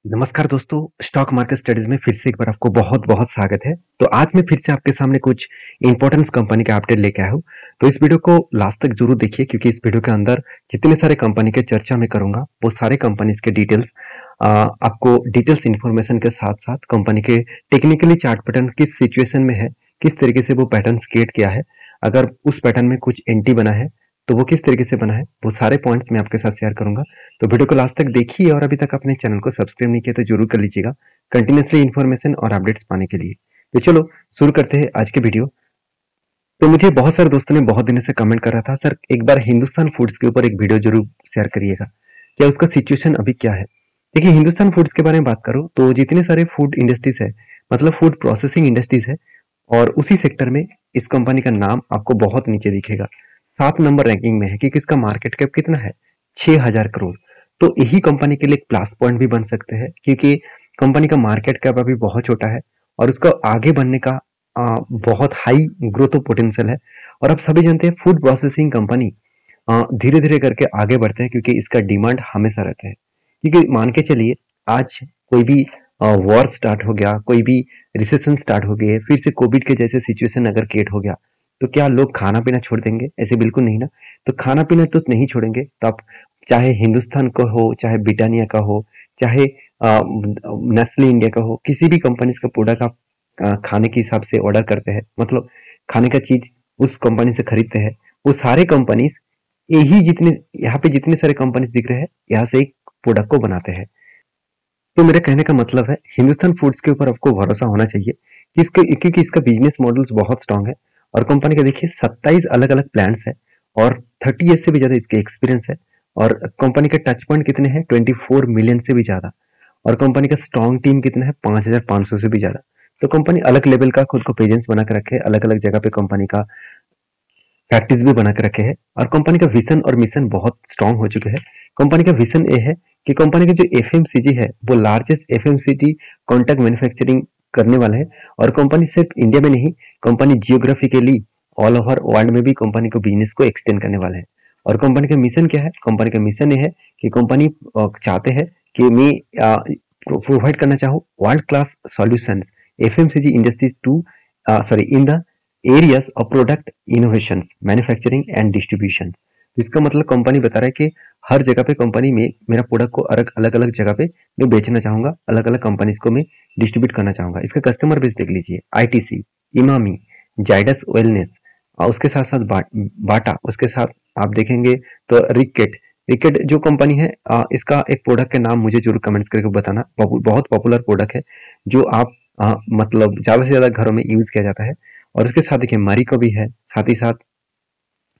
नमस्कार दोस्तों, stock market studies में फिर से एक बार आपको बहुत-बहुत स्वागत है। तो आज मैं फिर से आपके सामने कुछ इंपॉर्टेंस कंपनी के अपडेट लेके आया हूँ। तो इस वीडियो को लास्ट तक जरूर देखिए क्योंकि इस वीडियो के अंदर जितने सारे कंपनी के चर्चा मैं करूंगा वो सारे कंपनीज के डिटेल्स आपको डिटेल्स इन्फॉर्मेशन के साथ-साथ कंपनी के टेक्निकली चार्ट पैटर्न किस सिचुएशन में है, किस तरीके से वो पैटर्न क्रिएट किया है, अगर उस पैटर्न में कुछ एंटी बना है तो वो किस तरीके से बना है, वो सारे पॉइंट्स मैं आपके साथ शेयर करूंगा। तो वीडियो को लास्ट तक देखिए और अभी तक अपने चैनल को सब्सक्राइब नहीं किया तो जरूर कर लीजिएगा कंटिन्यूसली इन्फॉर्मेशन और अपडेट्स पाने के लिए। तो चलो शुरू करते हैं आज के वीडियो। तो मुझे बहुत सारे दोस्तों ने बहुत दिनों से कमेंट कर रहा था, सर एक बार हिंदुस्तान फूड्स के ऊपर एक वीडियो जरूर शेयर करिएगा, क्या उसका सिचुएशन अभी क्या है। देखिए, हिंदुस्तान फूड्स के बारे में बात करूं तो जितने सारे फूड इंडस्ट्रीज है, मतलब फूड प्रोसेसिंग इंडस्ट्रीज है, और उसी सेक्टर में इस कंपनी का नाम आपको बहुत नीचे दिखेगा। 7 नंबर रैंकिंग में है क्योंकि इसका मार्केट कैप कितना है, 6000 करोड़। तो यही कंपनी के लिए एक प्लस पॉइंट भी बन सकते हैं क्योंकि कंपनी का मार्केट कैप अभी बहुत छोटा है और उसका आगे बढ़ने का बहुत हाई ग्रोथ पोटेंशियल है। और आप सभी जानते हैं फूड प्रोसेसिंग कंपनी धीरे धीरे करके आगे बढ़ते हैं क्योंकि इसका डिमांड हमेशा रहता है। क्योंकि मान के चलिए, आज कोई भी वॉर स्टार्ट हो गया, कोई भी रिसेशन स्टार्ट हो गए, फिर से कोविड के जैसे सिचुएशन अगर क्रिएट हो गया, तो क्या लोग खाना पीना छोड़ देंगे? ऐसे बिल्कुल नहीं ना। तो खाना पीना तो नहीं छोड़ेंगे, तो आप चाहे हिंदुस्तान का हो, चाहे ब्रिटानिया का हो, चाहे नेस्ले इंडिया का हो, किसी भी कंपनी का प्रोडक्ट आप खाने के हिसाब से ऑर्डर करते हैं, मतलब खाने का चीज उस कंपनी से खरीदते हैं, वो सारे कंपनीज यही जितने यहाँ पे जितने सारे कंपनीज दिख रहे हैं, यहाँ से एक प्रोडक्ट को बनाते हैं। तो मेरे कहने का मतलब है हिंदुस्तान फूड्स के ऊपर आपको भरोसा होना चाहिए कि क्योंकि इसका बिजनेस मॉडल्स बहुत स्ट्रांग है। और कंपनी का देखिए 27 अलग अलग प्लांट्स है और 30 ईयर्स से भी ज्यादा इसके एक्सपीरियंस है। और कंपनी के टच पॉइंट कितने हैं, 24 मिलियन से भी ज्यादा। और कंपनी का स्ट्रॉन्ग टीम कितना है, 5500 से भी ज्यादा। तो कंपनी अलग लेवल का खुद को प्रेजेंस बना के रखे, अलग अलग जगह पे कंपनी का प्रैक्टिस भी बना के रखे हैं। और कंपनी का विजन और मिशन बहुत स्ट्रांग हो चुके हैं। कंपनी का विजन ये है कि कंपनी का जो एफएमसीजी है वो लार्जेस्ट एफएमसीजी कॉन्ट्रैक्ट मैन्युफैक्चरिंग करने वाला है। और कंपनी सिर्फ इंडिया में नहीं, company geographically all over world में भी कंपनी को बिजनेस को एक्सटेंड करने वाला है। और कंपनी का मिशन क्या है, कंपनी का मिशन ये है कि कंपनी चाहते हैं कि मैं प्रोवाइड करना चाहूँ world class solutions FMCG industries to sorry in the areas of product innovations manufacturing and distribution. इसका मतलब कंपनी बता रहा है कि हर जगह पे कंपनी में मेरा प्रोडक्ट को अलग अलग जगह पे मैं बेचना चाहूंगा, अलग अलग कंपनीज को मैं डिस्ट्रीब्यूट करना चाहूंगा। इसका कस्टमर बेस देख लीजिए, आईटीसी, इमामी, जाइडस वेलनेस, और उसके साथ साथ बाटा, उसके साथ आप देखेंगे तो रिकेट। रिकेट जो कंपनी है, इसका एक प्रोडक्ट के नाम मुझे जरूर कमेंट्स करके बताना, बहुत पॉपुलर प्रोडक्ट है जो आप मतलब ज्यादा से ज्यादा घरों में यूज किया जाता है। और उसके साथ देखिए मारिको भी है, साथ ही साथ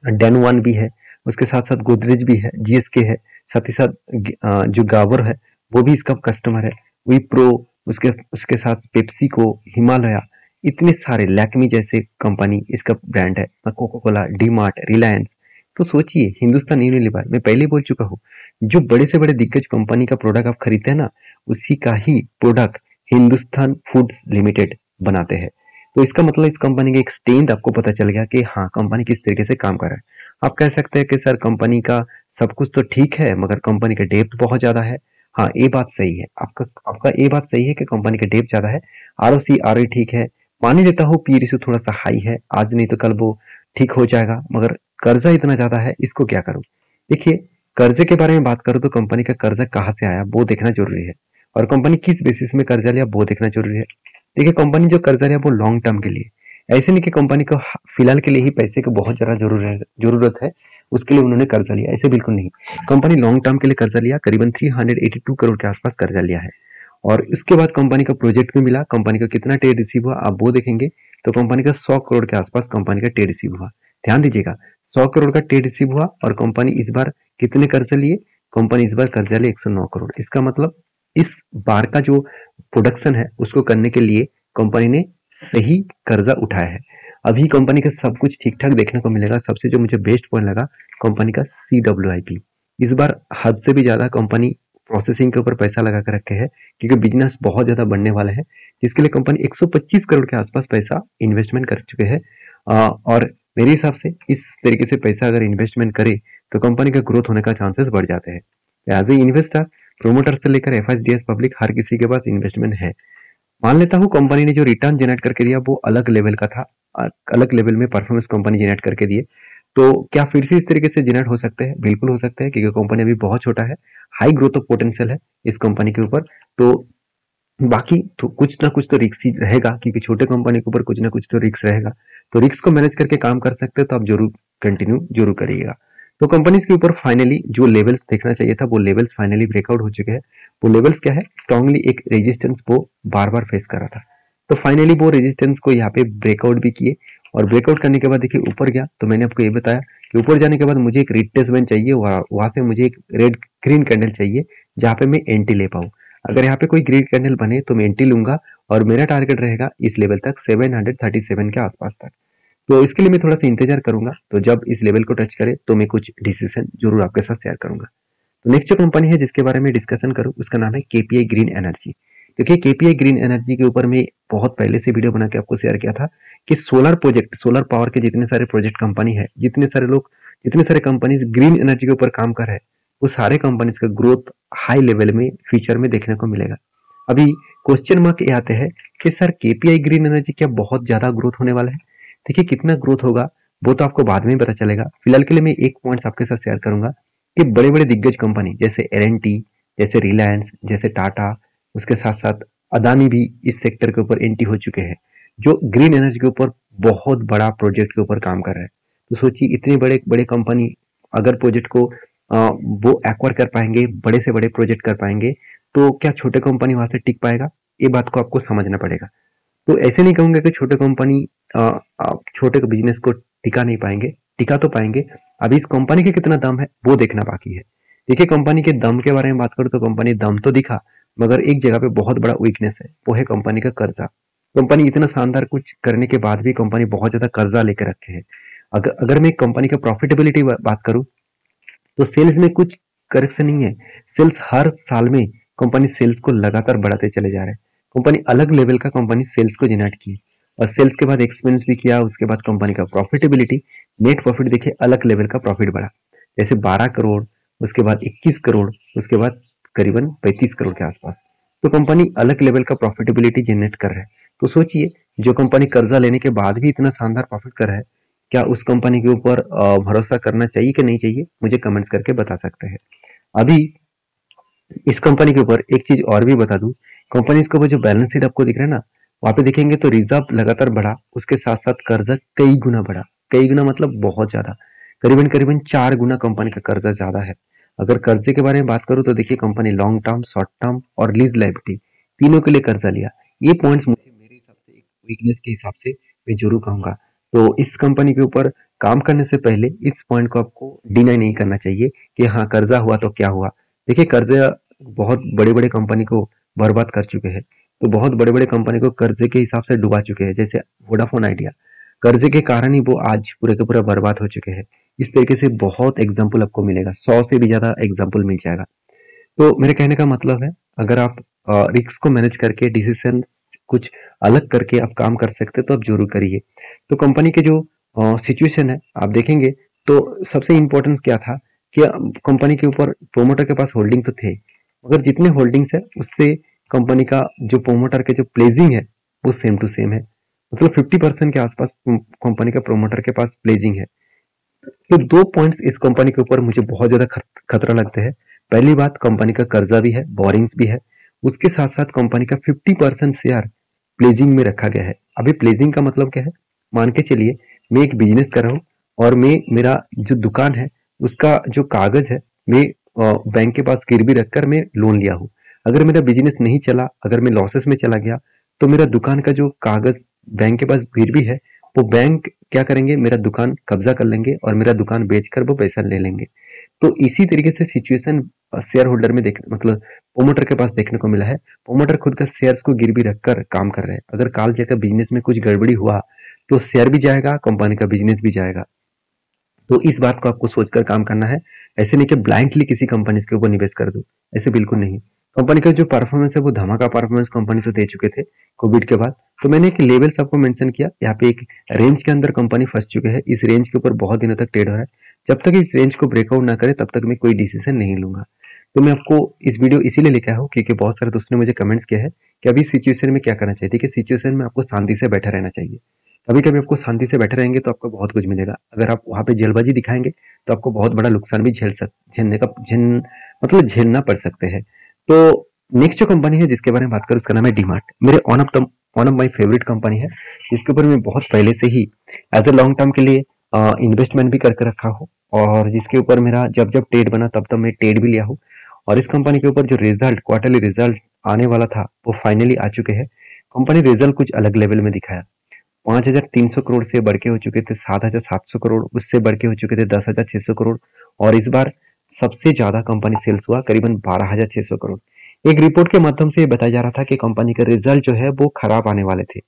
डेन वन भी है, उसके साथ साथ गोदरेज भी है, जीएसके है, साथ ही साथ जो गावर है वो भी इसका कस्टमर है, विप्रो, उसके उसके साथ पेप्सिको, हिमालय, इतने सारे लैक्मी जैसे कंपनी इसका ब्रांड है, कोको कोला, डी मार्ट, रिलायंस। तो सोचिए, हिंदुस्तान यूनिलीवर, मैं पहले बोल चुका हूँ, जो बड़े से बड़े दिग्गज कंपनी का प्रोडक्ट आप खरीदते हैं ना, उसी का ही प्रोडक्ट हिंदुस्तान फूड्स लिमिटेड बनाते हैं। तो इसका मतलब इस कंपनी का एक स्ट्रेंथ आपको पता चल गया कि हाँ, कंपनी किस तरीके से काम कर रहा है। आप कह सकते हैं कि सर कंपनी का सब कुछ तो ठीक है मगर कंपनी का डेप्थ बहुत ज्यादा है। हाँ, ये बात सही है, आपका आपका ये बात सही है कि कंपनी का डेप्थ ज्यादा है। आरओसी आरओई ठीक है, मान ही लेता हूँ पी रेशियो थोड़ा सा हाई है, आज नहीं तो कल वो ठीक हो जाएगा, मगर कर्जा इतना ज्यादा है, इसको क्या करूँ। देखिए, कर्जे के बारे में बात करूँ तो कंपनी का कर्जा कहाँ से आया वो देखना जरूरी है, और कंपनी किस बेसिस में कर्जा लिया वो देखना जरूरी है। देखिए, कंपनी जो कर्जा लिया वो लॉन्ग टर्म के लिए, ऐसे नहीं कि कंपनी को फिलहाल के लिए ही पैसे की बहुत ज्यादा जरूरत है उसके लिए उन्होंने कर्जा लिया, ऐसे बिल्कुल नहीं। कंपनी लॉन्ग टर्म के लिए कर्जा लिया, करीबन 382 करोड़ के आसपास कर्जा लिया है। और इसके बाद कंपनी का प्रोजेक्ट भी मिला, कंपनी का कितना टेड रिसीव हुआ आप वो देखेंगे तो कंपनी का 100 करोड़ के आसपास कंपनी का टेड रिसीव हुआ। ध्यान दीजिएगा, 100 करोड़ का टेड रिसीव हुआ और कंपनी इस बार कितने कर्जा लिए, कंपनी इस बार कर्जा लिए 109 करोड़। इसका मतलब इस बार का जो प्रोडक्शन है उसको करने के लिए कंपनी ने सही कर्जा उठाया है। अभी कंपनी का सब कुछ ठीक ठाक देखने को मिलेगा। सबसे जो मुझे बेस्ट पॉइंट लगा कंपनी का CWIP, इस बार हद से भी ज्यादा कंपनी प्रोसेसिंग के ऊपर पैसा लगा कर रखे हैं क्योंकि बिजनेस बहुत ज्यादा बढ़ने वाला है, जिसके लिए कंपनी 125 करोड़ के आसपास पैसा इन्वेस्टमेंट कर चुके हैं। और मेरे हिसाब से इस तरीके से पैसा अगर इन्वेस्टमेंट करे तो कंपनी का ग्रोथ होने का चांसेस बढ़ जाते हैं। एज ए इन्वेस्टर प्रोमोटर से लेकर एफआईडीएस पब्लिक हर किसी के पास इन्वेस्टमेंट है। मान लेता हूँ कंपनी ने जो रिटर्न जनरेट करके दिया वो अलग लेवल का था, अलग लेवल में परफॉर्मेंस कंपनी जनरेट करके दिए, तो क्या फिर से इस तरीके से जनरेट हो सकते हैं? बिल्कुल हो सकते हैं, क्योंकि कंपनी अभी बहुत छोटा है, हाई ग्रोथ ऑफ पोटेंशियल है इस कंपनी के ऊपर। तो बाकी तो कुछ ना कुछ तो रिस्क ही रहेगा, क्योंकि छोटे कंपनी के ऊपर कुछ ना कुछ तो रिस्क रहेगा। तो रिस्क को मैनेज करके काम कर सकते हो तो आप जरूर कंटिन्यू जरूर करिएगा। तो कंपनीज के ऊपर फाइनली जो लेवल्स देखना चाहिए था वो लेवल्स फाइनली ब्रेकआउट हो चुके हैं। वो लेवल्स क्या है? स्ट्रांगली एक रेजिस्टेंस वो बार बार फेस कर रहा था, तो फाइनली वो रेजिस्टेंस को यहाँ पे ब्रेकआउट भी किए, और ब्रेकआउट करने के बाद देखिए ऊपर गया। तो मैंने आपको ये बताया कि ऊपर जाने के बाद मुझे एक रिट्रेसमेंट चाहिए, वहां से मुझे एक रेड ग्रीन कैंडल चाहिए जहाँ पे मैं एंट्री ले पाऊँ। अगर यहाँ पे कोई ग्रीन कैंडल बने तो मैं एंट्री लूंगा, और मेरा टारगेट रहेगा इस लेवल तक 737 के आसपास तक। तो इसके लिए मैं थोड़ा सा इंतजार करूंगा, तो जब इस लेवल को टच करे तो मैं कुछ डिसीजन जरूर आपके साथ शेयर करूंगा। तो नेक्स्ट जो कंपनी है जिसके बारे में डिस्कशन करूं उसका नाम है केपीआई ग्रीन एनर्जी। क्योंकि केपीआई ग्रीन एनर्जी के ऊपर मैं बहुत पहले से वीडियो बना के आपको शेयर किया था कि सोलर प्रोजेक्ट, सोलर पावर के जितने सारे प्रोजेक्ट कंपनी है, जितने सारे लोग, जितने सारे कंपनीज ग्रीन एनर्जी के ऊपर काम कर रहे हैं, वो सारे कंपनीज का ग्रोथ हाई लेवल में फ्यूचर में देखने को मिलेगा। अभी क्वेश्चन मार्क ये आते हैं कि सर केपीआई ग्रीन एनर्जी क्या बहुत ज्यादा ग्रोथ होने वाला है? देखिए कितना ग्रोथ होगा वो तो आपको बाद में ही पता चलेगा। फिलहाल के लिए मैं एक पॉइंट्स आपके साथ शेयर करूंगा कि बड़े बड़े दिग्गज कंपनी जैसे एल&टी, जैसे रिलायंस, जैसे टाटा, उसके साथ साथ अदानी भी इस सेक्टर के ऊपर एंट्री हो चुके हैं, जो ग्रीन एनर्जी के ऊपर बहुत बड़ा प्रोजेक्ट के ऊपर काम कर रहे हैं। तो सोचिए इतने बड़े बड़े कंपनी अगर प्रोजेक्ट को वो एक्वायर कर पाएंगे, बड़े से बड़े प्रोजेक्ट कर पाएंगे, तो क्या छोटे कंपनी वहां से टिक पाएगा? ये बात को आपको समझना पड़ेगा। तो ऐसे नहीं कहूंगा कि छोटे कंपनी छोटे बिजनेस को टिका नहीं पाएंगे, टिका तो पाएंगे। अभी इस कंपनी के कितना दम है वो देखना बाकी है। देखिए कंपनी के दम के बारे में बात करूं तो कंपनी दम तो दिखा, मगर एक जगह पे बहुत बड़ा वीकनेस है, वो है कंपनी का कर्जा। कंपनी इतना शानदार कुछ करने के बाद भी कंपनी बहुत ज्यादा कर्जा लेकर रखे है। अगर मैं कंपनी का प्रॉफिटेबिलिटी बात करूं तो सेल्स में कुछ करेक्शन नहीं है। सेल्स हर साल में कंपनी सेल्स को लगातार बढ़ाते चले जा रहे हैं। कंपनी अलग लेवल का कंपनी सेल्स को जनरेट की, और सेल्स के बाद एक्सपेंस भी किया, उसके बाद कंपनी का प्रॉफिटेबिलिटी, नेट प्रॉफिट देखिए अलग लेवल का प्रॉफिट बढ़ा, जैसे 12 करोड़, उसके बाद 21 करोड़, उसके बाद करीबन 35 करोड़ के आसपास। तो कंपनी अलग लेवल का प्रॉफिटेबिलिटी जनरेट कर रहा है। तो सोचिए जो कंपनी कर्जा लेने के बाद भी इतना शानदार प्रॉफिट कर रहा है, क्या उस कंपनी के ऊपर भरोसा करना चाहिए कि नहीं चाहिए? मुझे कमेंट्स करके बता सकते हैं। अभी इस कंपनी के ऊपर एक चीज और भी बता दूं, कंपनी के ऊपर जो बैलेंस शीट आपको दिख रहा है ना, वहां पे देखेंगे तो रिजर्व लगातार बढ़ा, उसके साथ साथ कर्जा कई गुना बढ़ा। कई गुना मतलब बहुत ज्यादा, करीबन करीबन 4 गुना कंपनी का कर्जा ज्यादा है। अगर कर्जे के बारे में बात करूं तो देखिए company long term, short term और लीज लायबिलिटी तीनों के लिए कर्जा लिया। ये पॉइंट्स मुझे मेरे हिसाब से एक वीकनेस के हिसाब से मैं जरूर कहूंगा। तो इस कंपनी के ऊपर काम करने से पहले इस पॉइंट को आपको डिनाई नहीं करना चाहिए कि हाँ कर्जा हुआ तो क्या हुआ। देखिए कर्जा बहुत बड़े बड़े कंपनी को बर्बाद कर चुके हैं, तो बहुत बड़े बड़े कंपनी को कर्जे के हिसाब से डुबा चुके हैं, जैसे वोडाफोन आइडिया, कर्जे के कारण ही वो आज पूरे के पूरे बर्बाद हो चुके हैं। इस तरीके से बहुत एग्जाम्पल आपको मिलेगा, 100 से भी ज्यादा एग्जाम्पल मिल जाएगा। तो मेरे कहने का मतलब है अगर आप रिस्क को मैनेज करके डिसीजन कुछ अलग करके आप काम कर सकते तो आप जरूर करिए। तो कंपनी के जो सिचुएशन है आप देखेंगे तो सबसे इम्पोर्टेंस क्या था कि कंपनी के ऊपर प्रोमोटर के पास होल्डिंग तो थे, मगर जितने होल्डिंग्स है उससे कंपनी का जो प्रोमोटर के जो प्लेजिंग है वो सेम टू सेम है। मतलब 50% के आसपास कंपनी का प्रोमोटर के पास प्लेजिंग है। तो 2 पॉइंट्स इस कंपनी के ऊपर मुझे बहुत ज्यादा खतरा लगते हैं। पहली बात कंपनी का कर्जा भी है, बोरिंग्स भी है, उसके साथ साथ कंपनी का 50% शेयर प्लेजिंग में रखा गया है। अभी प्लेजिंग का मतलब क्या है? मान के चलिए मैं एक बिजनेस कर रहा हूँ और मैं मेरा जो दुकान है उसका जो कागज है मैं बैंक के पास गिरवी रखकर मैं लोन लिया हूँ। अगर मेरा बिजनेस नहीं चला, अगर मैं लॉसेस में चला गया, तो मेरा दुकान का जो कागज बैंक के पास गिरवी है वो बैंक क्या करेंगे, मेरा दुकान कब्जा कर लेंगे और मेरा दुकान बेचकर वो पैसा ले लेंगे। तो इसी तरीके से सिचुएशन शेयर होल्डर में देख मतलब प्रोमोटर के पास देखने को मिला है। प्रोमोटर खुद का शेयर्स को गिरवी रखकर काम कर रहे हैं। अगर काल जाकर बिजनेस में कुछ गड़बड़ी हुआ तो शेयर भी जाएगा, कंपनी का बिजनेस भी जाएगा। तो इस बात को आपको सोचकर काम करना है। ऐसे नहीं कि ब्लाइंडली किसी कंपनी के ऊपर निवेश कर दो, ऐसे बिल्कुल नहीं। कंपनी का जो परफॉर्मेंस है वो धमाका परफॉर्मेंस कंपनी तो दे चुके थे कोविड के बाद। तो मैंने एक लेवल्स आपको मेंशन किया, यहाँ पे एक रेंज के अंदर कंपनी फंस चुके हैं। इस रेंज के ऊपर बहुत दिनों तक ट्रेड हो रहा है। जब तक इस रेंज को ब्रेकआउट ना करे तब तक मैं कोई डिसीजन नहीं लूंगा। तो मैं आपको इस वीडियो इसीलिए लेके आया हूँ क्योंकि बहुत सारे दोस्तों ने मुझे कमेंट्स किया है कि अभी सिचुएशन में क्या करना चाहिए। देखिए, सिचुएशन में आपको शांति से बैठा रहना चाहिए। कभी-कभी आपको शांति से बैठे रहेंगे तो आपको बहुत कुछ मिलेगा। अगर आप वहाँ पे जल्दबाजी दिखाएँगे तो आपको बहुत बड़ा नुकसान भी झेलना पड़ सकते हैं। तो नेक्स्ट जो कंपनी है जिसके बारे में बात करूँ उसका नाम है डीमार्ट। मेरे one of my favourite company है, जिसके ऊपर मैं बहुत पहले से ही एज अ लॉन्ग टर्म के लिए इन्वेस्टमेंट भी करके रखा हूँ, और जिसके ऊपर मेरा जब जब ट्रेड बना तब मैं ट्रेड भी लिया हूँ। और इस कंपनी के ऊपर जो क्वार्टरली रिजल्ट आने वाला था वो फाइनली आ चुके हैं। कंपनी रिजल्ट कुछ अलग लेवल में दिखाया। 5,300 करोड़ से बढ़ के हो चुके थे 7,700 करोड़, उससे बढ़ के हो चुके थे 10,600 करोड़, और इस बार सबसे ज्यादा कंपनी सेल्स हुआ करीबन 12,600 करोड़। एक रिपोर्ट के माध्यम से ये बताया जा रहा था कि कंपनी का रिजल्ट जो है वो खराब आने वाले थे,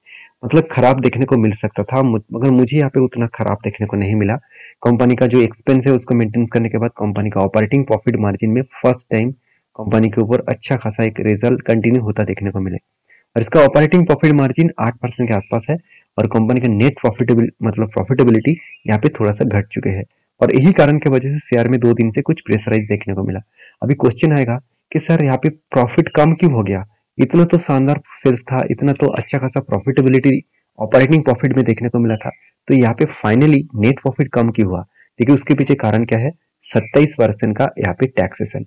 मतलब खराब देखने को मिल सकता था, मगर मुझे यहाँ पे उतना खराब देखने को नहीं मिला। कंपनी का जो एक्सपेंस है उसको मेंटेन करने के बाद कंपनी का ऑपरेटिंग प्रॉफिट मार्जिन में फर्स्ट टाइम कंपनी के ऊपर अच्छा खासा एक रिजल्ट कंटिन्यू होता देखने को मिले, और इसका ऑपरेटिंग प्रॉफिट मार्जिन 8% के आसपास है। और कंपनी का नेट प्रॉफिटेबिलिटी यहाँ पे थोड़ा सा घट चुके हैं, और यही कारण की वजह से शेयर में 2 दिन से कुछ प्रेशराइज देखने को मिला। अभी क्वेश्चन आएगा कि सर यहाँ पे प्रॉफिट कम क्यों हो गया, इतना तो शानदार सेल्स था, इतना तो अच्छा खासा प्रॉफिटेबिलिटी ऑपरेटिंग प्रॉफिट में देखने को मिला था, तो यहाँ पे फाइनली नेट प्रॉफिट कम क्यों हुआ? देखिए, उसके पीछे कारण क्या है? 27% का यहाँ पे टैक्सेशन।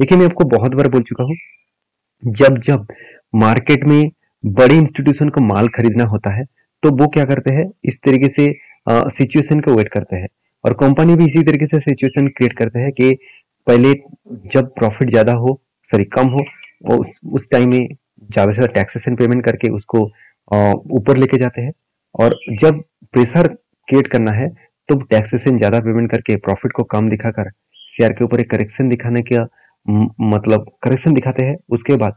देखिए, मैं आपको बहुत बार बोल चुका हूँ, जब जब मार्केट में बड़े इंस्टीट्यूशन को माल खरीदना होता है तो वो क्या करते हैं, इस तरीके से सिचुएशन को वेट करते हैं, और कंपनी भी इसी तरीके से सिचुएशन क्रिएट करते हैं कि पहले जब प्रॉफिट ज्यादा हो, सॉरी कम हो, वो उस टाइम में ज्यादा से ज्यादा टैक्सेशन पेमेंट करके उसको ऊपर लेके जाते हैं, और जब प्रेशर क्रिएट करना है तो टैक्सेशन ज्यादा पेमेंट करके प्रॉफिट को कम दिखाकर शेयर के ऊपर एक करेक्शन दिखाने का मतलब करेक्शन दिखाते हैं। उसके बाद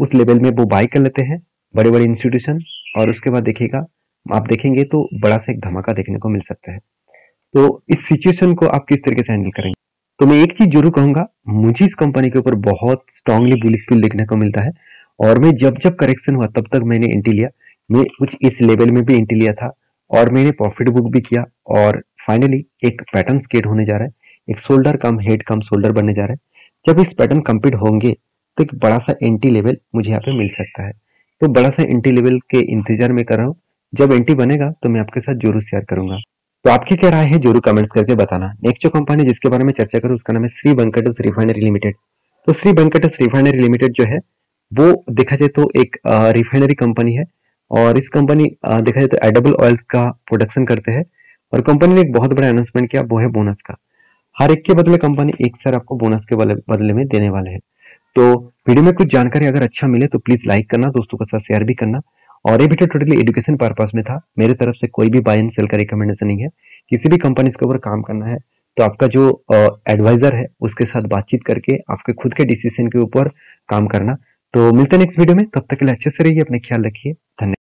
उस लेवल में वो बाई कर लेते हैं बड़े बड़े इंस्टीट्यूशन, और उसके बाद देखिएगा, आप देखेंगे तो बड़ा सा एक धमाका देखने को मिल सकता है। तो इस सिचुएशन को आप किस तरीके से हैंडल करेंगे? तो मैं एक चीज जरूर कहूंगा, मुझे इस कंपनी के ऊपर बहुत स्ट्रांगली बुलिश फील देखने को मिलता है, और मैं जब जब करेक्शन हुआ तब तक मैंने एंट्री लिया। मैं कुछ इस लेवल में भी एंट्री लिया था, और मैंने प्रॉफिट बुक भी किया, और फाइनली एक पैटर्न स्केट होने जा रहा है, एक शोल्डर कम हेड कम शोल्डर बनने जा रहा है। जब इस पैटर्न कंप्लीट होंगे तो एक बड़ा सा एंट्री लेवल मुझे यहाँ पे मिल सकता है। तो बड़ा सा एंट्री लेवल के इंतजार में कर रहा हूँ, जब एंट्री बनेगा तो मैं आपके साथ जरूर शेयर करूंगा। तो आपकी क्या राय है जरूर कमेंट्स करके बताना। नेक्स्ट जो कंपनी जिसके बारे में चर्चा करूँ उसका नाम है श्री वेंकटेश रिफाइनरी लिमिटेड। तो श्री वेंकटेश रिफाइनरी लिमिटेड जो है वो देखा जाए तो एक रिफाइनरी कंपनी है, और इस कंपनी देखा जाए तो एडिबल ऑयल का प्रोडक्शन करते हैं, और कंपनी ने एक बहुत बड़ा अनाउंसमेंट किया, वो है बोनस का। हर एक के बदले कंपनी एक सर आपको बोनस के बदले में देने वाले हैं। तो वीडियो में कुछ जानकारी अगर अच्छा मिले तो प्लीज लाइक करना, दोस्तों के साथ शेयर भी करना। और ये वीडियो टोटली एजुकेशन पर्पस में था, मेरे तरफ से कोई भी बाय एंड सेल का रिकमेंडेशन नहीं है। किसी भी कंपनी के ऊपर काम करना है तो आपका जो एडवाइजर है उसके साथ बातचीत करके आपके खुद के डिसीजन के ऊपर काम करना। तो मिलते हैं नेक्स्ट वीडियो में, तब तक के लिए अच्छे से रहिए, अपने ख्याल रखिए, धन्यवाद।